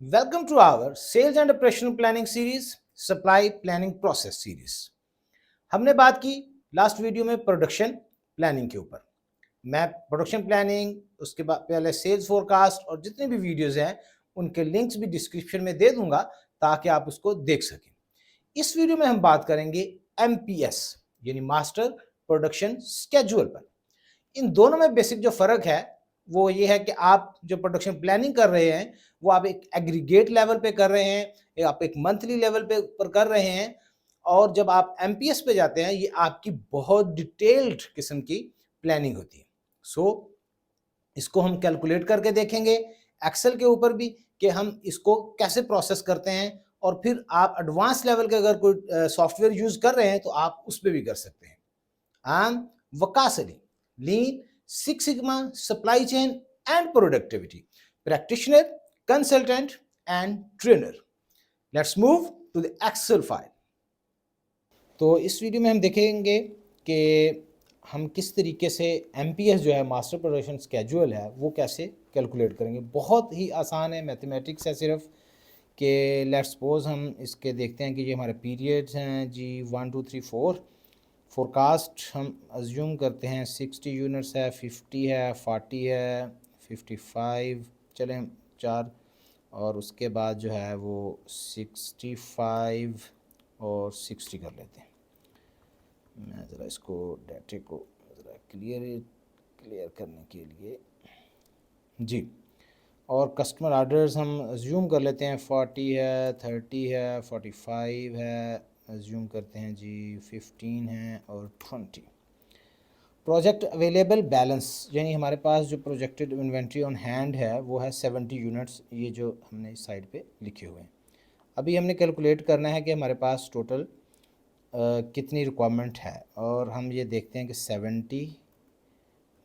Welcome to our Sales and Operational Planning Series, Supply Planning Process Series। हमने बात की last video में production planning के ऊपर। मैं प्रोडक्शन प्लानिंग, उसके बाद पहले सेल्स फोरकास्ट और जितने भी वीडियोस हैं उनके लिंक्स भी डिस्क्रिप्शन में दे दूंगा ताकि आप उसको देख सकें। इस वीडियो में हम बात करेंगे MPS यानी मास्टर प्रोडक्शन स्केड्यूल पर। इन दोनों में बेसिक जो फर्क है वो ये है कि आप जो प्रोडक्शन प्लानिंग कर रहे हैं वो आप एक एग्रीगेट लेवल पे कर रहे हैं, आप एक मंथली लेवल पे पर कर रहे हैं, और जब आप एमपीएस पे जाते हैं ये आपकी बहुत डिटेल्ड किस्म की प्लानिंग होती है। सो इसको हम कैलकुलेट करके देखेंगे एक्सेल के ऊपर भी कि हम इसको कैसे प्रोसेस करते हैं, और फिर आप एडवांस लेवल के अगर कोई सॉफ्टवेयर यूज कर रहे हैं तो आप उस पर भी कर सकते हैं। I'm Waqas Ali, Lean Six Sigma Supply Chain and Productivity Practitioner, Consultant and Trainer. Let's move to the Excel file. तो इस वीडियो में हम देखेंगे कि हम किस तरीके से MPS जो है मास्टर प्रोडक्शन स्केड्यूल है वो कैसे कैलकुलेट करेंगे। बहुत ही आसान है, मैथमेटिक्स है सिर्फ कि लेट्स सपोज हम इसके देखते हैं कि ये हमारे पीरियड्स हैं जी 1 2 3 4। फोरकास्ट हम अज्यूम करते हैं 60 यूनिट्स है, 50 है, 40 है, 55 चलें 4, और उसके बाद जो है वो 65 और 60 कर लेते हैं। मैं ज़रा इसको डाटे को ज़रा क्लियर करने के लिए जी, और कस्टमर ऑर्डर्स हम अज्यूम कर लेते हैं 40 है, 30 है, 45 है, अज्यूम करते हैं जी 15 है और 20। प्रोजेक्ट अवेलेबल बैलेंस यानी हमारे पास जो प्रोजेक्टेड इन्वेंट्री ऑन हैंड है वो है 70 यूनिट्स, ये जो हमने इस साइड पे लिखे हुए हैं। अभी हमने कैलकुलेट करना है कि हमारे पास टोटल कितनी रिक्वायरमेंट है, और हम ये देखते हैं कि 70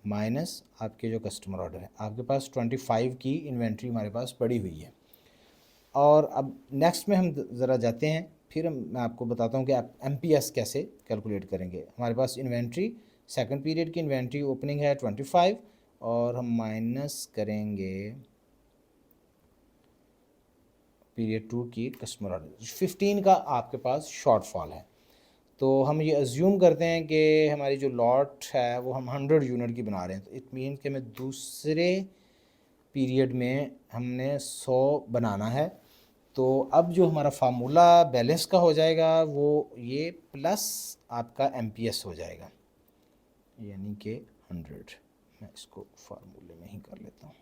माइनस आपके जो कस्टमर ऑर्डर है, आपके पास 25 की इन्वेंट्री हमारे पास पड़ी हुई है। और अब नेक्स्ट में हम ज़रा जाते हैं, फिर मैं आपको बताता हूँ कि आप MPS कैसे कैलकुलेट करेंगे। हमारे पास इन्वेंट्री सेकंड पीरियड की इन्वेंट्री ओपनिंग है 25, और हम माइनस करेंगे पीरियड 2 की कस्टमर ऑर्डर 15 का आपके पास शॉर्टफॉल है। तो हम ये अज्यूम करते हैं कि हमारी जो लॉट है वो हम 100 यूनिट की बना रहे हैं, तो इट मीन कि हमें दूसरे पीरियड में हमने 100 बनाना है। तो अब जो हमारा फार्मूला बैलेंस का हो जाएगा वो ये प्लस आपका MPS हो जाएगा, यानी कि 100। मैं इसको फार्मूले में ही कर लेता हूँ।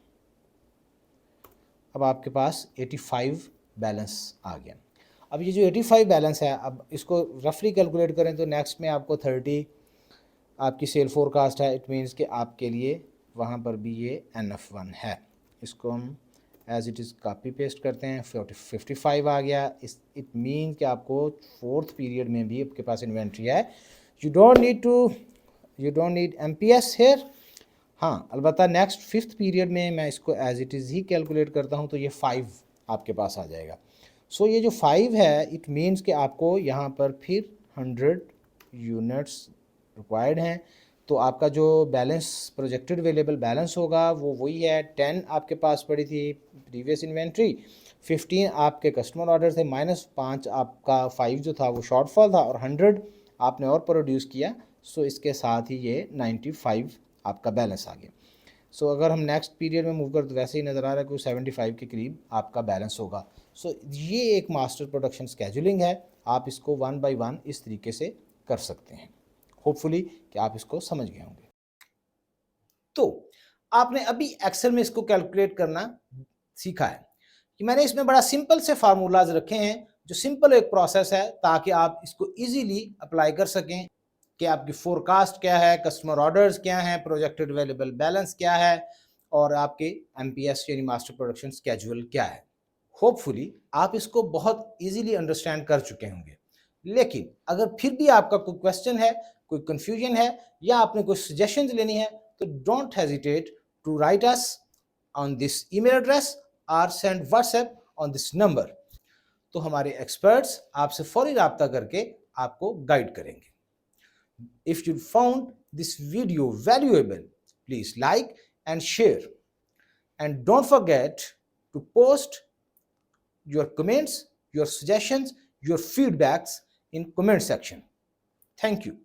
अब आपके पास 85 बैलेंस आ गया। अब ये जो 85 बैलेंस है, अब इसको रफली कैलकुलेट करें तो नेक्स्ट में आपको 30 आपकी सेल फोरकास्ट है। इट मीन्स कि आपके लिए वहाँ पर भी ये NF1 है। इसको हम as it is copy paste करते हैं, 55 आ गया। इट मीन कि आपको फोर्थ पीरियड में भी आपके पास इन्वेंट्री है। You don't need MPS here. हाँ, अलबत्ता नेक्स्ट फिफ्थ पीरियड में मैं इसको एज इट इज़ ही कैलकुलेट करता हूँ तो ये 5 आपके पास आ जाएगा। सो ये जो 5 है इट मीन्स कि आपको यहाँ पर फिर 100 यूनिट्स रिक्वायर्ड हैं। तो आपका जो बैलेंस प्रोजेक्टेड अवेलेबल बैलेंस होगा वो वही है। 10 आपके पास पड़ी थी प्रीवियस इन्वेंट्री, 15 आपके कस्टमर ऑर्डर थे, माइनस 5 आपका 5 जो था वो शॉर्टफॉल था, और 100 आपने और प्रोड्यूस किया। सो इसके साथ ही ये 95 आपका बैलेंस आ गया। सो अगर हम नेक्स्ट पीरियड में मूव कर तो वैसे ही नज़र आ रहा है कि 75 के करीब आपका बैलेंस होगा। सो ये एक मास्टर प्रोडक्शन स्केजुलिंग है। आप इसको 1 बाय 1 इस तरीके से कर सकते हैं। होपफुली कि आप इसको समझ गए होंगे। तो आपने अभी एक्सेल में इसको कैलकुलेट करना सीखा है कि मैंने इसमें बड़ा सिंपल से फार्मूलाज रखे हैं, जो सिंपल एक प्रोसेस है ताकि आप इसको इजीली अप्लाई कर सकें कि आपकी फोरकास्ट क्या है, कस्टमर ऑर्डर्स क्या हैं, प्रोजेक्टेड अवेलेबल बैलेंस क्या है, और आपके MPS यानी मास्टर प्रोडक्शन स्केड्यूल क्या है। होपफुली आप इसको बहुत इजीली अंडरस्टैंड कर चुके होंगे। लेकिन अगर फिर भी आपका कोई क्वेश्चन है, कोई कंफ्यूजन है, या आपने कोई सजेशंस लेनी है तो don't hesitate to write us on this email address और send WhatsApp on this number. तो हमारे एक्सपर्ट्स आपसे फौरी राब्ता करके आपको गाइड करेंगे। If you found this video valuable, please like and share. And don't forget to post your comments, your suggestions, your feedbacks in comment section. Thank you.